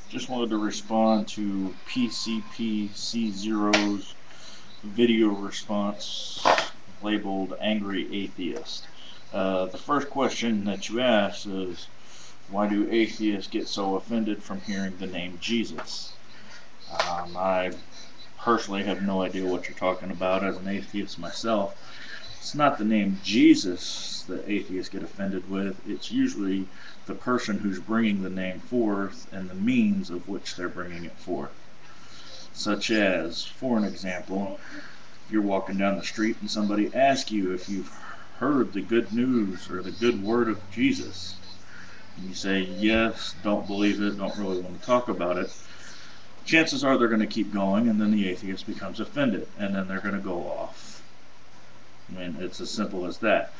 Just wanted to respond to pcpczeroo's video response labeled Angry Atheist. The first question that you asked is, why do atheists get so offended from hearing the name Jesus? I personally have no idea what you're talking about as an atheist myself. It's not the name Jesus that atheists get offended with. It's usually the person who's bringing the name forth and the means of which they're bringing it forth. Such as, for an example, if you're walking down the street and somebody asks you if you've heard the good news or the good word of Jesus, and you say yes, don't believe it, don't really want to talk about it, chances are they're going to keep going, and then the atheist becomes offended, and then they're going to go off. I mean, it's as simple as that.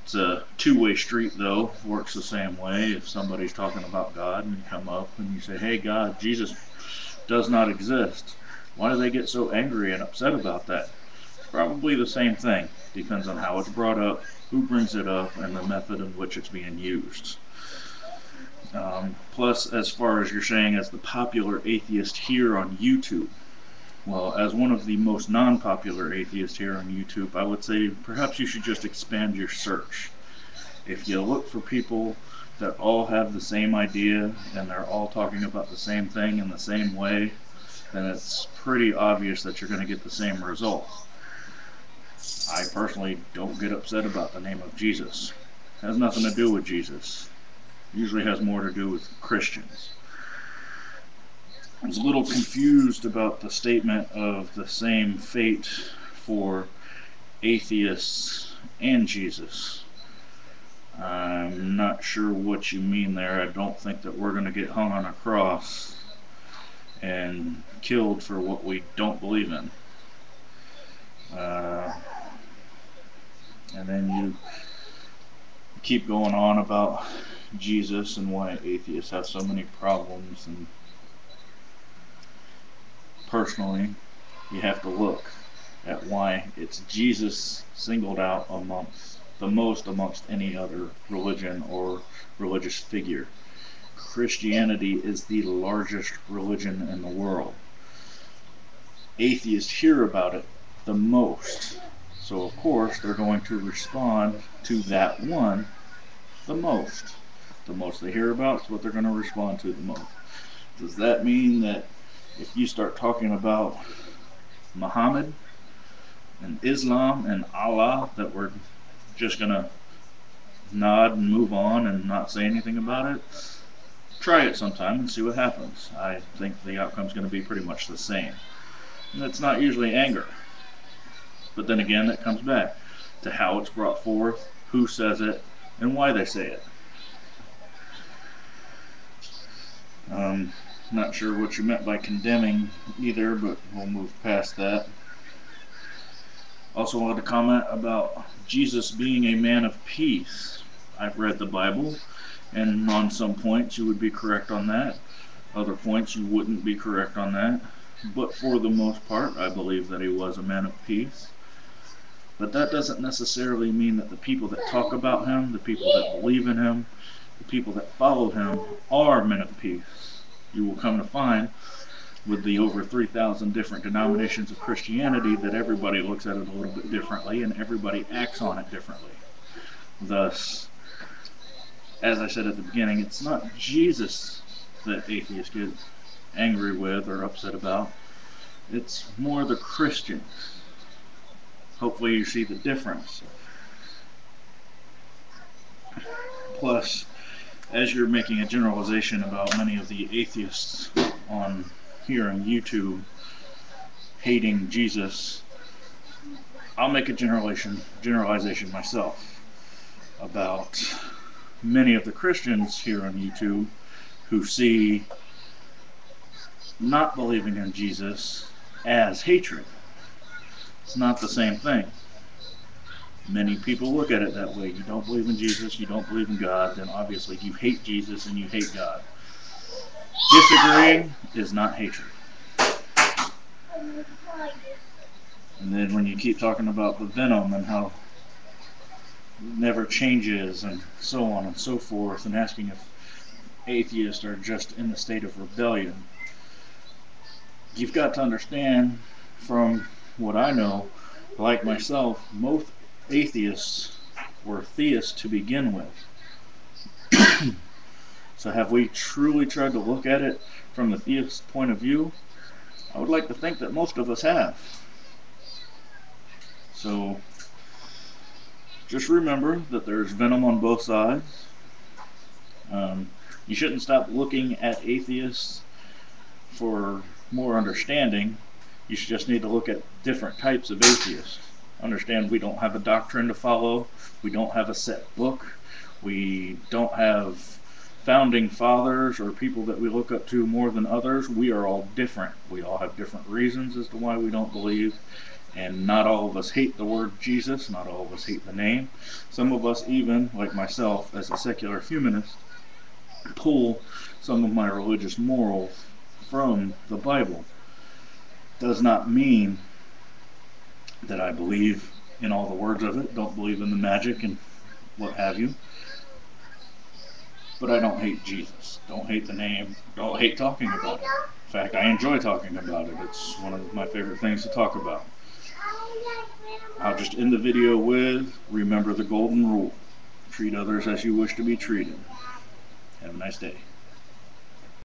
It's a two-way street, though. Works the same way. If somebody's talking about God and you come up and you say, hey, God, Jesus does not exist, why do they get so angry and upset about that? It's probably the same thing. Depends on how it's brought up, who brings it up, and the method in which it's being used. Plus, as far as you're saying, as the popular atheist here on YouTube, well, as one of the most non-popular atheists here on YouTube, I would say perhaps you should just expand your search. If you look for people that all have the same idea and they're all talking about the same thing in the same way, then it's pretty obvious that you're going to get the same results. I personally don't get upset about the name of Jesus. It has nothing to do with Jesus. It usually has more to do with Christians. I was a little confused about the statement of the same fate for atheists and Jesus. I'm not sure what you mean there. I don't think that we're going to get hung on a cross and killed for what we don't believe in. And then you keep going on about Jesus and why atheists have so many problems, and personally, you have to look at why it's Jesus singled out amongst any other religion or religious figure. Christianity is the largest religion in the world. Atheists hear about it the most, so of course they're going to respond to that one the most. The most they hear about is what they're going to respond to the most. Does that mean that if you start talking about Muhammad and Islam and Allah, that we're just going to nod and move on and not say anything about it? Try it sometime and see what happens. I think the outcome's going to be pretty much the same. And it's not usually anger. But then again, it comes back to how it's brought forth, who says it, and why they say it. Not sure what you meant by condemning either, but we'll move past that. Also wanted to comment about Jesus being a man of peace. I've read the Bible, and on some points you would be correct on that. Other points you wouldn't be correct on that. But for the most part, I believe that he was a man of peace. But that doesn't necessarily mean that the people that talk about him, the people that believe in him, the people that follow him are men of peace. You will come to find, with the over 3,000 different denominations of Christianity, that everybody looks at it a little bit differently and everybody acts on it differently. Thus, as I said at the beginning, it's not Jesus that atheists get angry with or upset about. It's more the Christians. Hopefully you see the difference. Plus, as you're making a generalization about many of the atheists on here on YouTube hating Jesus, I'll make a generalization myself about many of the Christians here on YouTube who see not believing in Jesus as hatred. It's not the same thing. Many people look at it that way. You don't believe in Jesus, you don't believe in God, then obviously you hate Jesus and you hate God. Disagreeing is not hatred. And then when you keep talking about the venom and how it never changes and so on and so forth, and asking if atheists are just in the state of rebellion. You've got to understand, from what I know, like myself, most atheists were theists to begin with. So have we truly tried to look at it from the theist point of view? I would like to think that most of us have. So just remember that there's venom on both sides. You shouldn't stop looking at atheists for more understanding. You should just need to look at different types of atheists. Understand we don't have a doctrine to follow. We don't have a set book. We don't have founding fathers or people that we look up to more than others. We are all different. We all have different reasons as to why we don't believe. And not all of us hate the word Jesus. Not all of us hate the name. Some of us even, like myself, as a secular humanist, pull some of my religious morals from the Bible. Does not mean that I believe in all the words of it, don't believe in the magic and what have you. But I don't hate Jesus, don't hate the name, don't hate talking about it. In fact, I enjoy talking about it. It's one of my favorite things to talk about. I'll just end the video with, remember the golden rule. Treat others as you wish to be treated. Have a nice day.